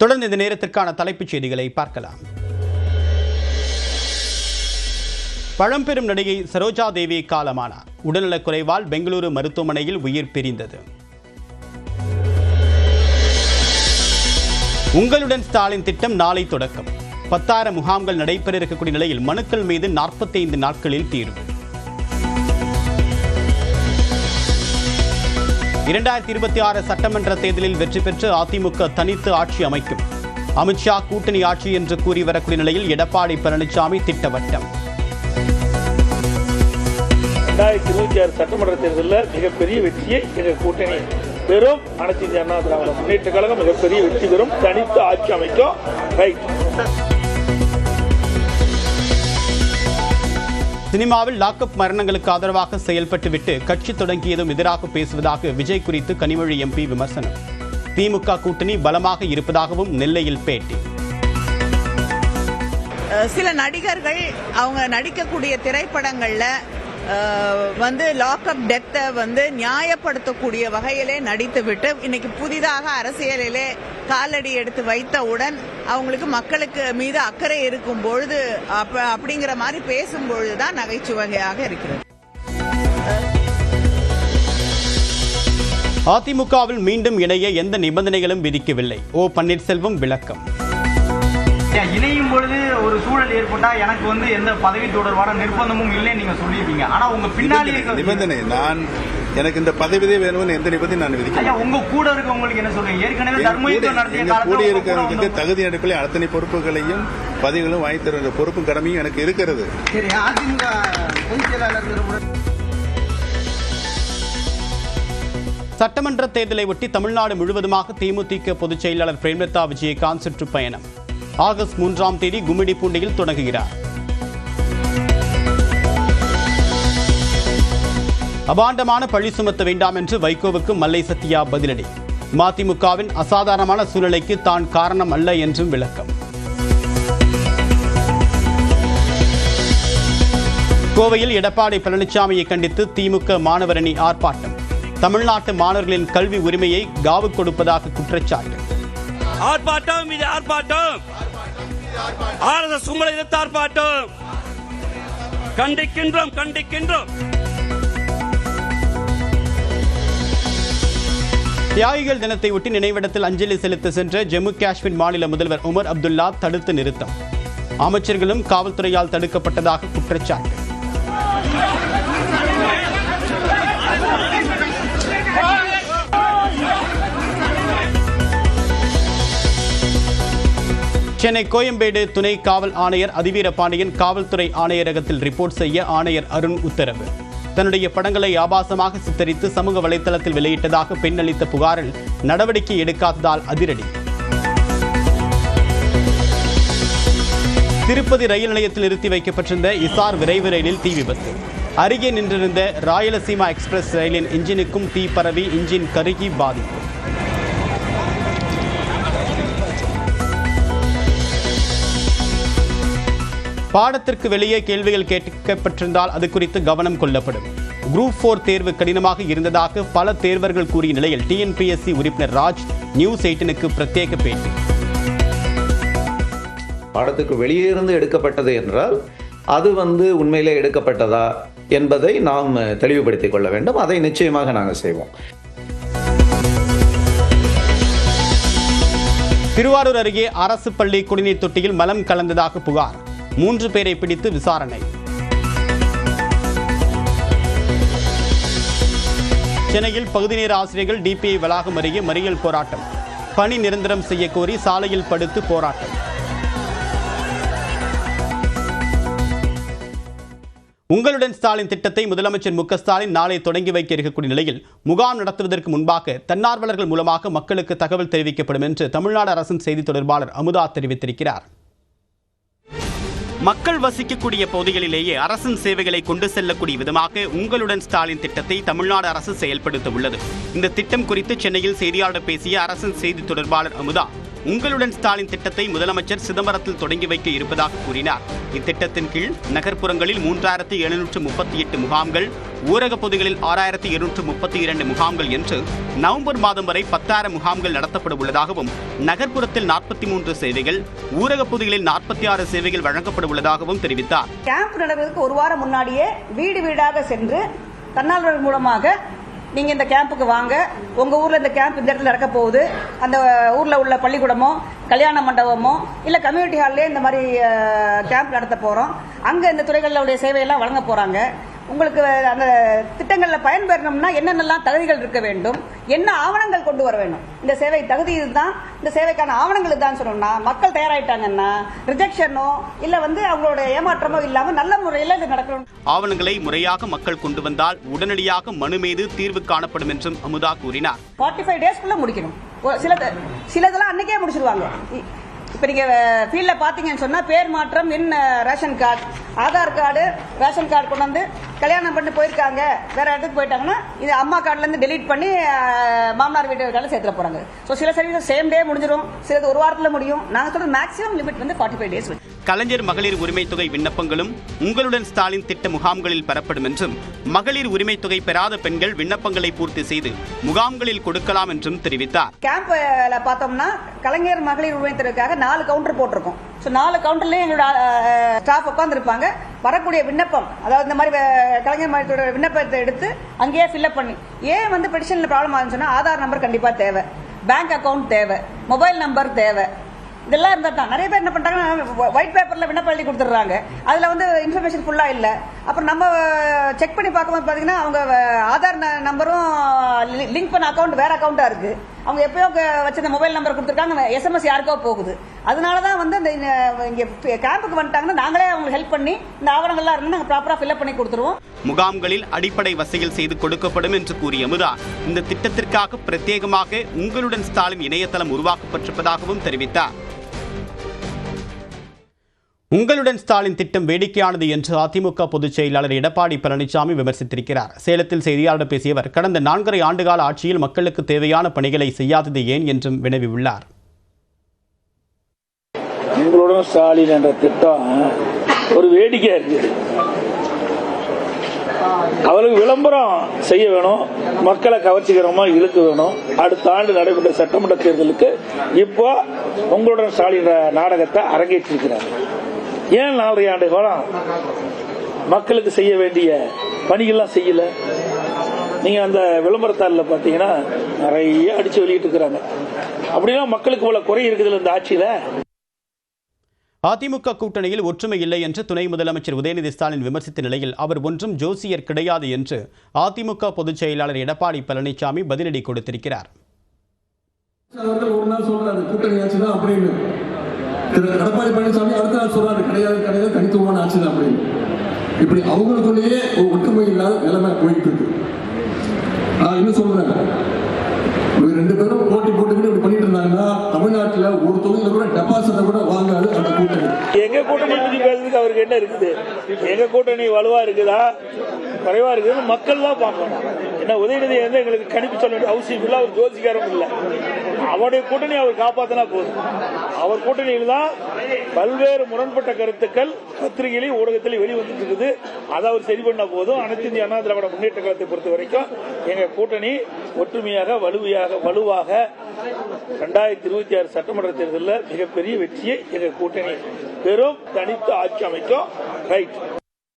தொடர்ந்து இந்த நேரத்திற்கான தலைப்புச் செய்திகளை பார்க்கலாம். பழம்பெரும் நடிகை சரோஜா தேவி காலமானார். உடல்நலக் குறைவால் பெங்களூரு மருத்துவமனையில் உயிர் பிரிந்தது. உங்களுடன் ஸ்டாலின் திட்டம் நாளை தொடக்கம். 10,000 முகாம்கள் நடைபெற இருக்கக்கூடிய நிலையில் மனுக்கள் மீது 45 நாட்களில் தீர்வு. 2026 சட்டமன்ற தேர்தலில் வெற்றி பெற்று அதிமுக தனித்து ஆட்சி அமைக்கும். அமித்ஷா கூட்டணி ஆட்சி என்று கூறி வரக்கூடிய நிலையில் எடப்பாடி பழனிசாமி திட்டவட்டம். 2026 சட்டமன்ற தேர்தலில் மிகப்பெரிய வெற்றியை எங்கள் கூட்டணி பெறும். அனைத்து இந்திய அண்ணா திராவிட முன்னேற்ற கழகம் மிகப்பெரிய வெற்றி பெறும், தனித்து ஆட்சி அமைக்கும். சினிமாவில் லாக்அப் மரணங்களுக்கு ஆதரவாக செயல்பட்டுவிட்டு கட்சி தொடங்கியதும் எதிராக பேசுவதாக விஜய் குறித்து கனிமொழி எம்பி விமர்சனம். திமுக கூட்டணி பலமாக இருப்பதாகவும் நெல்லையில் பேட்டி. சில நடிகர்கள் அவங்க நடிக்கக்கூடிய திரைப்படங்கள்ல லாக்அப் டெத்தை நியாயப்படுத்தக்கூடிய வகையிலே நடித்துவிட்டு இன்னைக்கு புதிதாக அரசியலிலே காலடி எடுத்து வைத்தவுடன் அவங்களுக்கு மக்களுக்கு மீது அக்கறை இருக்கும் பொழுது அப்படிங்கிற மாதிரி பேசும்பொழுதுதான் நகைச்சுவையாக இருக்கிறது. அதிமுகவில் மீண்டும் இணைய எந்த நிபந்தனைகளும் விதிக்கவில்லை. ஓ பன்னீர்செல்வம் விளக்கம். இணையும் பொழுது ஒரு சூழல் ஏற்பட்டா எனக்கு எந்த பதவி தொடர்பான நிர்பந்தமும் இல்லைன்னு நீங்க சொல்லியிருப்பீங்க. ஆனா உங்க பின்னாடி நிபந்தனை எனக்கு இந்த பதவியே வேணும்னு எந்த நிபந்தனை நான் விதிக்கிறேன். உங்க கூட இருக்கவங்களுக்கு என்ன சொல்றீங்க? ஏற்கனவே தர்மயுத்தம் நடத்திய காலத்துல கூட இருக்கிறவங்களுக்கு தகுதி அடிப்படையில் அத்தனை பொறுப்புகளையும் பதவிகளும் வாங்கி தருகிற பொறுப்பும் கடமையும் எனக்கு இருக்கிறது. சரி, அதிமுக பொதுச் செயலாளர் சட்டமன்ற தேர்தலை ஒட்டி தமிழ்நாடு முழுவதுமாக தேமுதிக பொதுச் செயலாளர் பிரேமலதா விஜயகாந்த் சுற்றுப்பயணம். ஆகஸ்ட் 3ஆம் தேதி கும்மிடிப்பூண்டியில் தொடங்குகிறார். அபாண்டமான பழி சுமத்த வேண்டாம் என்று வைகோவுக்கு மல்லை சத்யா பதிலடி. மதிமுகவின் அசாதாரணமான சூழ்நிலைக்கு தான் காரணம் அல்ல என்றும் விளக்கம். கோவையில் எடப்பாடி பழனிசாமியை கண்டித்து திமுக மாணவரணி ஆர்ப்பாட்டம். தமிழ்நாட்டு மாணவர்களின் கல்வி உரிமையை காவு கொடுப்பதாக குற்றச்சாட்டு. ஆர்ப்பாட்டம், இது ஆர்ப்பாட்டம். ஆர்எஸ்எஸ் உங்களை எதிர்த்து ஆர்ப்பாட்டம். கண்டிக்கின்றோம். தியாகிகள் தினத்தை ஒட்டி நினைவிடத்தில் அஞ்சலி செலுத்த சென்ற ஜம்மு காஷ்மீர் மாநில முதல்வர் உமர் அப்துல்லா தடுத்து நிறுத்தம். அமைச்சர்களும் காவல்துறையால் தடுக்கப்பட்டதாக குற்றச்சாட்டு. சென்னை கோயம்பேடு துணை காவல் ஆணையர் அதிவீர பாண்டியன் காவல்துறை ஆணையரகத்தில் ரிப்போர்ட் செய்ய ஆணையர் அருண் உத்தரவு. தன்னுடைய படங்களை ஆபாசமாக சித்தரித்து சமூக வலைதளத்தில் வெளியிட்டதாக பெண் அளித்த புகாரில் நடவடிக்கை எடுக்காததால் அதிரடி. திருப்பதி ரயில் நிலையத்தில் நிறுத்தி வைக்கப்பட்டிருந்த இசார் விரைவு ரயிலில் தீ விபத்து. அருகே நின்றிருந்த ராயலசீமா எக்ஸ்பிரஸ் ரயிலின் இன்ஜினுக்கும் தீ பரவி இன்ஜின் கருகி பாதிப்பு. பாடத்திற்கு வெளியே கேள்விகள் கேட்கப்பட்டிருந்தால் அது குறித்து கவனம் கொள்ளப்படும். குரூப் 4 தேர்வு கடினமாக இருந்ததாக பல தேர்வர்கள் கூறிய நிலையில் டிஎன்பிஎஸ்சி உறுப்பினர் ராஜ் நியூஸ் 18க்கு பிரத்யேக பேட்டி. பாடத்துக்கு வெளியே இருந்து எடுக்கப்பட்டது என்றால் அது உண்மையிலே எடுக்கப்பட்டதா என்பதை நாம் தெளிவுபடுத்திக் கொள்ள வேண்டும். அதை நிச்சயமாக நாங்கள் செய்வோம். திருவாரூர் அருகே அரசு பள்ளி குடிநீர் தொட்டியில் மலம் கலந்ததாக புகார். 3 பேரை பிடித்து விசாரணை. சென்னையில் பகுதி நேர ஆசிரியர்கள் டிபிஐ வளாகம் அருகே மறியல் போராட்டம். பணி நிரந்தரம் செய்ய கோரி சாலையில் படுத்து போராட்டம். உங்களுடன் ஸ்டாலின் திட்டத்தை முதலமைச்சர் மு க ஸ்டாலின் நாளை தொடங்கி வைக்க இருக்கக்கூடிய நிலையில் முகாம் நடத்துவதற்கு முன்பாக தன்னார்வலர்கள் மூலமாக மக்களுக்கு தகவல் தெரிவிக்கப்படும் என்று தமிழ்நாடு அரசின் செய்தி தொடர்பாளர் அமுதா தெரிவித்திருக்கிறார். மக்கள் வசிக்கக்கூடிய பகுதிகளிலேயே அரசின் சேவைகளை கொண்டு செல்லக்கூடிய விதமாக உங்களுடன் ஸ்டாலின் திட்டத்தை தமிழ்நாடு அரசு செயல்படுத்த உள்ளது. இந்த திட்டம் குறித்து சென்னையில் செய்தியாளர் பேசிய அரசின் செய்தி தொடர்பாளர் அமுதா, உங்களுடன் ஸ்டாலின் திட்டத்தை முதலமைச்சர் சிதம்பரத்தில் தொடங்கி வைக்க இருப்பதாக கூறினார். இத்திட்டத்தின் கீழ் நகர்ப்புறங்களில் 3738 முகாம்கள், ஊரக பகுதிகளில் 6232 முகாம்கள் என்று நவம்பர் மாதம் வரை 10,000 முகாம்கள் நடத்தப்பட உள்ளதாகவும், நகர்ப்புறத்தில் 43 சேவைகள், ஊரக பகுதிகளில் 46 சேவைகள் வழங்கப்பட உள்ளதாகவும் தெரிவித்தார். கேம்ப் நடப்பதற்கு ஒரு வாரம் முன்னாடியே வீடு வீடாக சென்று தன்னார்வலர்கள் மூலமாக நீங்க இந்த கேம்புக்கு வாங்க, உங்க ஊர்ல இந்த கேம்ப் இந்த இடத்துல நடக்க போகுது, அந்த ஊர்ல உள்ள பள்ளிக்கூடமோ கல்யாண மண்டபமோ இல்ல கம்யூனிட்டி ஹால்லே இந்த மாதிரி கேம்ப் நடத்த போறோம், அங்க இந்த துறைகளுடைய சேவையெல்லாம் வழங்க போறாங்க. உங்களுக்கு அந்த திட்டங்கள்ல பயன்பெறணும்னா என்னென்னலாம் தகுதிகள் இருக்க வேண்டும், என்ன ஆவணங்கள் கொண்டு வர வேண்டும், இந்த சேவை தகுதி இதுதான், இந்த சேவைக்கான ஆவணங்கள் தான் சொன்னோம்னா மக்கள் தயாராயிட்டாங்கன்னா ரிஜெக்ஷனோ இல்ல அவங்களோட ஏமாற்றமோ இல்லாம நல்ல முறையில் இது நடக்கணும். ஆவணங்களை முறையாக மக்கள் கொண்டு வந்தால் உடனடியாக மனு மீது தீர்வு காணப்படும் என்றும் அமுதா கூறினார். 45 டேஸ்க்குள்ள முடிக்கணும். சிலதெல்லாம் அன்னைக்கே முடிச்சிருவாங்க. இப்ப நீங்க ஃபீல்ட்ல பாத்தீங்கன்னு சொன்னா பேர் மாற்றம், ration card, Aadhaar card, ration card கொண்டு வந்து கல்யாணம் பண்ணி போயிருக்காங்க, வேற இடத்துக்கு போயிட்டாங்கன்னா இது அம்மா கார்டுல இருந்து டெலீட் பண்ணி மாமனார் வீட்டு கார்டுல சேர்த்துட போறாங்க. சோ சில சர்வீஸ் சேம் டே முடிஞ்சிடும், சிலது ஒரு வாரத்துல முடியும். நாங்க சொல்ற மேக்ஸிமம் லிமிட் 45 டேஸ். கலைஞர் மகளிர் உரிமை தொகை விண்ணப்பங்களும் உங்களுடன் ஸ்டாலின் திட்ட முகாம்களில் பெறப்படும் என்றும், மகளிர் உரிமை தொகை பெறாத பெண்கள் விண்ணப்பங்களை பூர்த்தி செய்து முகாம்களில் கொடுக்கலாம் என்றும் தெரிவித்தார். கேம்ப்ல பார்த்தோம்னா கலைஞர் மகளிர் உரிமை தொகைக்காக 4 கவுண்டர் போட்டிருக்கோம். 4 கவுண்டர்லயும் எங்களோட ஸ்டாஃப் உட்கார்ந்து இருப்பாங்க. வரக்கூடிய விண்ணப்பம், அதாவது இந்த மாதிரி கலைஞர் மகளிர் விண்ணப்பத்தை எடுத்து அங்கேயே ஃபில்அப் பண்ணி, ஏன் பெட்டிஷன்ல ப்ராப்ளம் ஆகுதுன்னு சொன்னா ஆதார் நம்பர் கண்டிப்பா தேவை, பேங்க் அக்கவுண்ட் தேவை, மொபைல் நம்பர் தேவை, இதெல்லாம் இருந்தா தான். நிறைய பேர் என்ன பண்றாங்க, ஒயிட் பேப்பர்ல விண்ணப்பம் எழுதி கொடுத்துறாங்க, அதுல இன்ஃபர்மேஷன் ஃபுல்லா இல்ல. அப்புறம் நம்ம செக் பண்ணி பார்க்கும்போது பாத்தீங்கன்னா அவங்க ஆதார் நம்பரும் லிங்க் பண்ண அக்கவுண்ட் வேற அக்கவுண்டா இருக்கு. அவங்க எப்பயோ வச்சிருந்த மொபைல் நம்பர் கொடுத்துருக்காங்க, SMS யாருக்கோ போகுது. அதனாலதான் இங்க கேம்புக்கு வந்துட்டாங்கன்னா நாங்களே அவங்களுக்கு ஹெல்ப் பண்ணி இந்த ஆவணங்கள்லாம் இருந்து நாங்க ப்ராப்பரா ஃபில்அப் பண்ணி கொடுத்துருவோம். முகாம்களில் அடிப்படை வசதிகள் செய்து கொடுக்கப்படும் என்று கூறிய அமுதா, இந்த திட்டத்திற்காக பிரத்யேகமாக உங்களுடன் ஸ்டாலின் இணையதளம் உருவாக்கப்பட்டிருப்பதாகவும் தெரிவித்தார். உங்களுடன் ஸ்டாலின் திட்டம் வேடிக்கையானது என்று அதிமுக பொதுச் செயலாளர் எடப்பாடி பழனிசாமி விமர்சித்திருக்கிறார். சேலத்தில் செய்தியாளர் பேசிய அவர், கடந்த 4.5 ஆண்டுகால ஆட்சியில் மக்களுக்கு தேவையான பணிகளை செய்யாதது ஏன் என்றும் வினவியுள்ளார். உங்களுடன் ஸ்டாலின் என்ற திட்டம் ஒரு வேடிக்கையா இருக்கு. அவருக்கு விளம்பரம் செய்ய வேணும், மக்களை கவர்ச்சிகரமா இழுக்க வேணும். அடுத்த ஆண்டு நடைபெற்ற சட்டமன்ற தேர்தலுக்கு இப்போ உங்களுடன் ஸ்டாலின் நாடகத்தை அரங்கேற்றிருக்கிறார். ஏன் 4 ஆண்டு காலம் மக்களுக்கு செய்ய வேண்டிய பணிகள்லாம் செய்யல? நீங்க அந்த விளம்பரத்தாளில் பாத்தீங்கன்னா நிறைய அடிச்சு வெளியிட்டு இருக்கிறாங்க. அப்படின்னா மக்களுக்கு இவ்வளவு குறை இருக்குதுல்ல இந்த ஆட்சியில. அதிமுக கூட்டணியில் ஒற்றுமை இல்லை என்று துணை முதலமைச்சர் உதயநிதி ஸ்டாலின் விமர்சித்த நிலையில் அவர் ஒன்றும் ஜோசியர் கிடையாது என்று அதிமுக பொதுச் செயலாளர் எடப்பாடி பழனிசாமி பதிலடி கொடுத்திருக்கிறார். எடப்பாடி பழனிசாமி அடுத்த நாள் சொல்றாரு, கிடையாது தனித்துவமான ஆட்சி தான் அப்படின்னு. இப்படி அவங்களுக்குள்ளேயே ஒரு ஒற்றுமை இல்லாத நிலைமை போயிட்டு இருக்கு. நான் இன்னும் சொல்றேன், 2 பேரும் போட்டி போட்டுக்கிட்டு இப்படி பண்ணிட்டு இருந்தாங்கன்னா தமிழ்நாட்டில் ஒரு தொகுதியில கூட டெபாசிட்டை கூட வாங்காது அந்த கூட்டணி. எங்க கூட்டணி பத்தி பேசுறதுக்கு அவருக்கு என்ன இருக்குது? எங்க கூட்டணி வலுவா இருக்குதா குறைவா இருக்குதுன்னு மக்கள் தான் பார்க்கணும். என்ன உதயநிதி எங்களுக்கு கணிப்பு சொல்ல வேண்டிய அவசியம் இல்லை, அவர் ஜோசிக்காரம் இல்லை. அவருடைய கூட்டணி அவர் காப்பாத்தினா போதும். அவர் கூட்டணியில் தான் பல்வேறு முரண்பட்ட கருத்துக்கள் பத்திரிகையிலையும் ஊடகத்திலையும் வெளிவந்துட்டு இருக்குது. அதை அவர் சரி பண்ண போதும். அனைத்து இந்திய அண்ணா திராவிட முன்னேற்ற கழகத்தை பொறுத்த வரைக்கும் எங்க கூட்டணி ஒற்றுமையாக வலுவாக 2026 சட்டமன்ற தேர்தலில் மிகப்பெரிய வெற்றியை எங்க கூட்டணி பெரும், தனித்து ஆட்சி அமைக்கும். ரைட்.